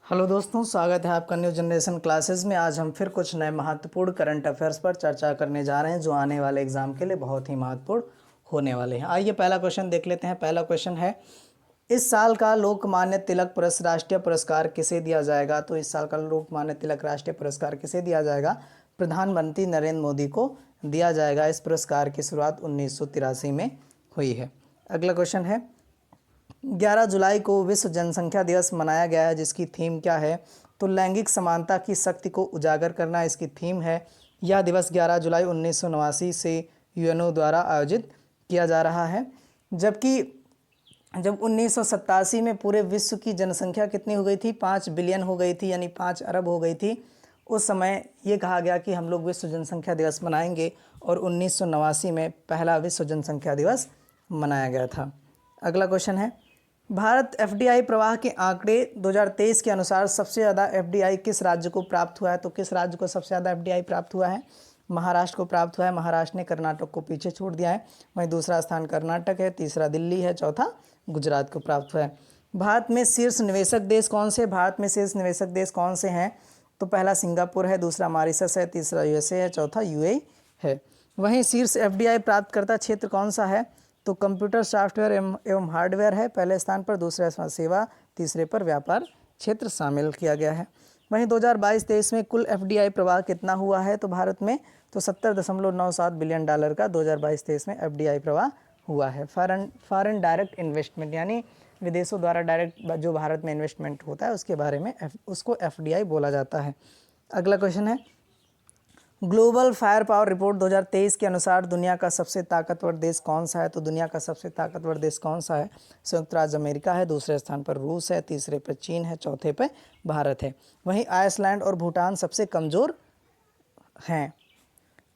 Hello दोस्तों, स्वागत है आपका न्यू जनरेशन क्लासेस में। आज हम फिर कुछ नए महत्वपूर्ण करंट अफेयर्स पर चर्चा करने जा रहे हैं जो आने वाले एग्जाम के लिए बहुत ही महत्वपूर्ण होने वाले हैं। आइए पहला क्वेश्चन देख लेते हैं। पहला क्वेश्चन है, इस साल का लोकमान्य तिलक राष्ट्रीय पुरस्कार किसे दिया जाएगा? तो इस साल का लोकमान्य तिलक राष्ट्रीय पुरस्कार किसे दिया जाएगा? प्रधानमंत्री नरेंद्र मोदी को दिया जाएगा। इस पुरस्कार की शुरुआत 1983 में हुई है। अगला क्वेश्चन है, 11 जुलाई को विश्व जनसंख्या दिवस मनाया गया है, जिसकी थीम क्या है? तो लैंगिक समानता की शक्ति को उजागर करना इसकी थीम है। यह दिवस 11 जुलाई 1989 से यूएनओ द्वारा आयोजित किया जा रहा है। जबकि जब 1987 में पूरे विश्व की जनसंख्या कितनी हो गई थी? 5 बिलियन हो गई थी, यानी 5 अरब हो गई थी। उस समय ये कहा गया कि हम लोग विश्व जनसंख्या दिवस मनाएंगे और 1989 में पहला विश्व जनसंख्या दिवस मनाया गया था। अगला क्वेश्चन है, भारत एफडीआई प्रवाह के आंकड़े 2023 के अनुसार सबसे ज़्यादा एफडीआई किस राज्य को प्राप्त हुआ है? तो किस राज्य को सबसे ज़्यादा एफडीआई प्राप्त हुआ है? महाराष्ट्र को प्राप्त हुआ है। महाराष्ट्र ने कर्नाटक को पीछे छोड़ दिया है। वहीं दूसरा स्थान कर्नाटक है, तीसरा दिल्ली है, चौथा गुजरात को प्राप्त हुआ है। भारत में शीर्ष निवेशक देश कौन से? भारत में शीर्ष निवेशक देश कौन से हैं? तो पहला सिंगापुर है, दूसरा मॉरिशस है, तीसरा यूएसए है, चौथा यूएई है। वहीं शीर्ष एफडीआई प्राप्तकर्ता क्षेत्र कौन सा है? तो कंप्यूटर सॉफ्टवेयर एवं हार्डवेयर है पहले स्थान पर, दूसरे सेवा, तीसरे पर व्यापार क्षेत्र शामिल किया गया है। वहीं 2022-23 में कुल एफडीआई प्रवाह कितना हुआ है? तो भारत में तो $70.97 बिलियन का 2022-23 में एफडीआई प्रवाह हुआ है। फॉरेन डायरेक्ट इन्वेस्टमेंट, यानी विदेशों द्वारा डायरेक्ट जो भारत में इन्वेस्टमेंट होता है उसके बारे में उसको एफडीआई बोला जाता है। अगला क्वेश्चन है, ग्लोबल फायर पावर रिपोर्ट 2023 के अनुसार दुनिया का सबसे ताकतवर देश कौन सा है? तो दुनिया का सबसे ताकतवर देश कौन सा है? संयुक्त राज्य अमेरिका है, दूसरे स्थान पर रूस है, तीसरे पर चीन है, चौथे पर भारत है। वहीं आइसलैंड और भूटान सबसे कमज़ोर हैं।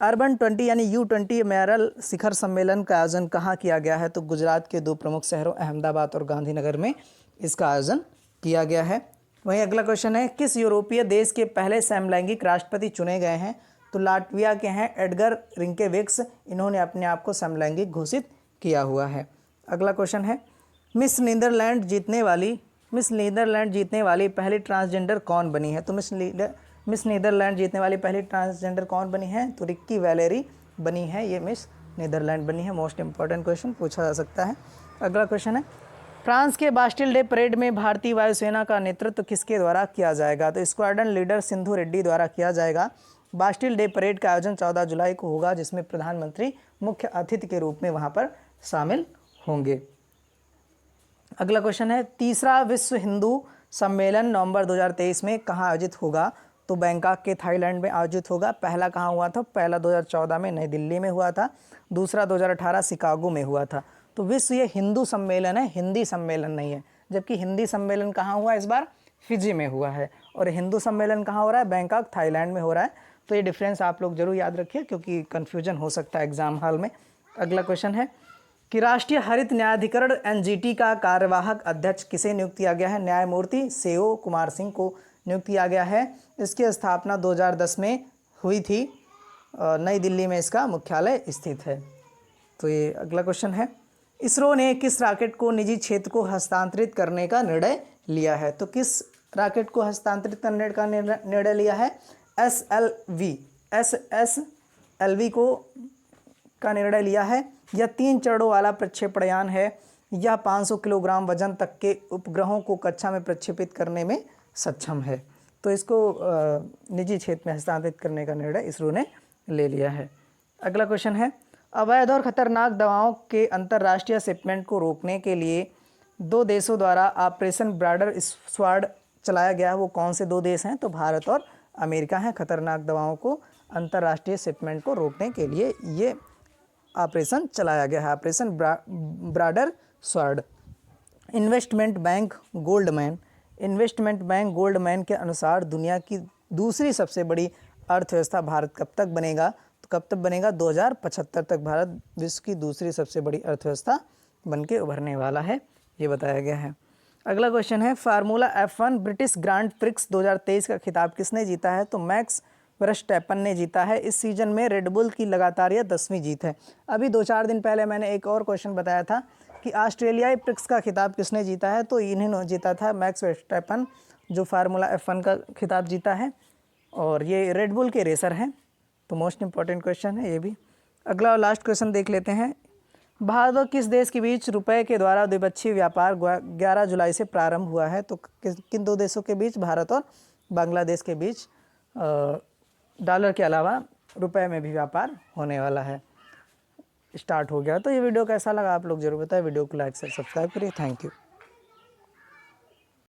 अर्बन 20 यानी U20 मैरल शिखर सम्मेलन का आयोजन कहाँ किया गया है? तो गुजरात के दो प्रमुख शहरों अहमदाबाद और गांधीनगर में इसका आयोजन किया गया है। वहीं अगला क्वेश्चन है, किस यूरोपीय देश के पहले समलैंगिक राष्ट्रपति चुने गए हैं? तो लाटविया के हैं एडगर रिंकेविक्स। इन्होंने अपने आप को समलैंगिक घोषित किया हुआ है। अगला क्वेश्चन है, मिस नीदरलैंड जीतने वाली पहली ट्रांसजेंडर कौन बनी है? तो मिस नीदरलैंड जीतने वाली पहली ट्रांसजेंडर कौन बनी है? तो रिक्की वैलेरी बनी है, ये मिस नीदरलैंड बनी है। मोस्ट इंपॉर्टेंट क्वेश्चन पूछा जा सकता है। अगला क्वेश्चन है, फ्रांस के बास्टिल डे परेड में भारतीय वायुसेना का नेतृत्व किसके द्वारा किया जाएगा? तो स्क्वाड्रन लीडर सिंधु रेड्डी द्वारा किया जाएगा। बास्टिल डे परेड का आयोजन 14 जुलाई को होगा, जिसमें प्रधानमंत्री मुख्य अतिथि के रूप में वहां पर शामिल होंगे। अगला क्वेश्चन है, तीसरा विश्व हिंदू सम्मेलन नवंबर 2023 में कहाँ आयोजित होगा? तो बैंकॉक के थाईलैंड में आयोजित होगा। पहला कहाँ हुआ था? पहला 2014 में नई दिल्ली में हुआ था, दूसरा 2018 शिकागो में हुआ था। तो विश्व ये हिंदू सम्मेलन है, हिंदी सम्मेलन नहीं है। जबकि हिंदी सम्मेलन कहाँ हुआ इस बार? फिजी में हुआ है। और हिंदू सम्मेलन कहाँ हो रहा है? बैंकॉक थाईलैंड में हो रहा है। तो ये डिफरेंस आप लोग जरूर याद रखिए, क्योंकि कन्फ्यूजन हो सकता है एग्जाम हॉल में। अगला क्वेश्चन है कि राष्ट्रीय हरित न्यायाधिकरण एनजीटी का कार्यवाहक अध्यक्ष किसे नियुक्त किया गया है? न्यायमूर्ति सेओ कुमार सिंह को नियुक्त किया गया है। इसकी स्थापना 2010 में हुई थी। नई दिल्ली में इसका मुख्यालय स्थित है। तो ये अगला क्वेश्चन है, इसरो ने किस रॉकेट को निजी क्षेत्र को हस्तांतरित करने का निर्णय लिया है? तो किस रॉकेट को हस्तांतरित करने का निर्णय लिया है? एसएसएलवी का निर्णय लिया है। यह 3 चरणों वाला प्रक्षेपण है। यह 500 किलोग्राम वजन तक के उपग्रहों को कक्षा में प्रक्षेपित करने में सक्षम है। तो इसको निजी क्षेत्र में हस्तांतरित करने का निर्णय इसरो ने ले लिया है। अगला क्वेश्चन है, अवैध और खतरनाक दवाओं के अंतर्राष्ट्रीय शिपमेंट को रोकने के लिए 2 देशों द्वारा ऑपरेशन ब्रॉडर स्वॉर्ड चलाया गया है। वो कौन से 2 देश हैं? तो भारत और अमेरिका हैं। खतरनाक दवाओं को अंतर्राष्ट्रीय शिपमेंट को रोकने के लिए ये ऑपरेशन चलाया गया है, operation broader sword. Investment bank Goldman के अनुसार दुनिया की दूसरी सबसे बड़ी अर्थव्यवस्था भारत कब तक बनेगा? तो कब तक बनेगा? 2075 तक भारत विश्व की दूसरी सबसे बड़ी अर्थव्यवस्था बन के उभरने वाला है, ये बताया गया है। अगला क्वेश्चन है, formula F1 British grand prix 2023 का खिताब किसने जीता है? तो मैक्स वर्स्टैपन ने जीता है। इस सीजन में रेडबुल की लगातार यह 10वीं जीत है। अभी 2-4 दिन पहले मैंने एक और क्वेश्चन बताया था कि कि ऑस्ट्रेलियाई प्रिक्स का खिताब किसने जीता है, तो इन्होंने जीता था मैक्स वर्स्टैपन, जो फार्मूला F1 का खिताब जीता है, और ये रेडबुल के रेसर हैं। तो मोस्ट इंपॉर्टेंट क्वेश्चन है ये भी। अगला और लास्ट क्वेश्चन देख लेते हैं। भारत और किस देश के बीच रुपए के द्वारा द्विपक्षीय व्यापार 11 जुलाई से प्रारंभ हुआ है, तो किन दो देशों के बीच, भारत और बांग्लादेश के बीच डॉलर के अलावा रुपए में भी व्यापार होने वाला है, स्टार्ट हो गया। तो ये वीडियो कैसा लगा आप लोग जरूर बताएं, वीडियो को लाइक से सब्सक्राइब करिए। Thank you.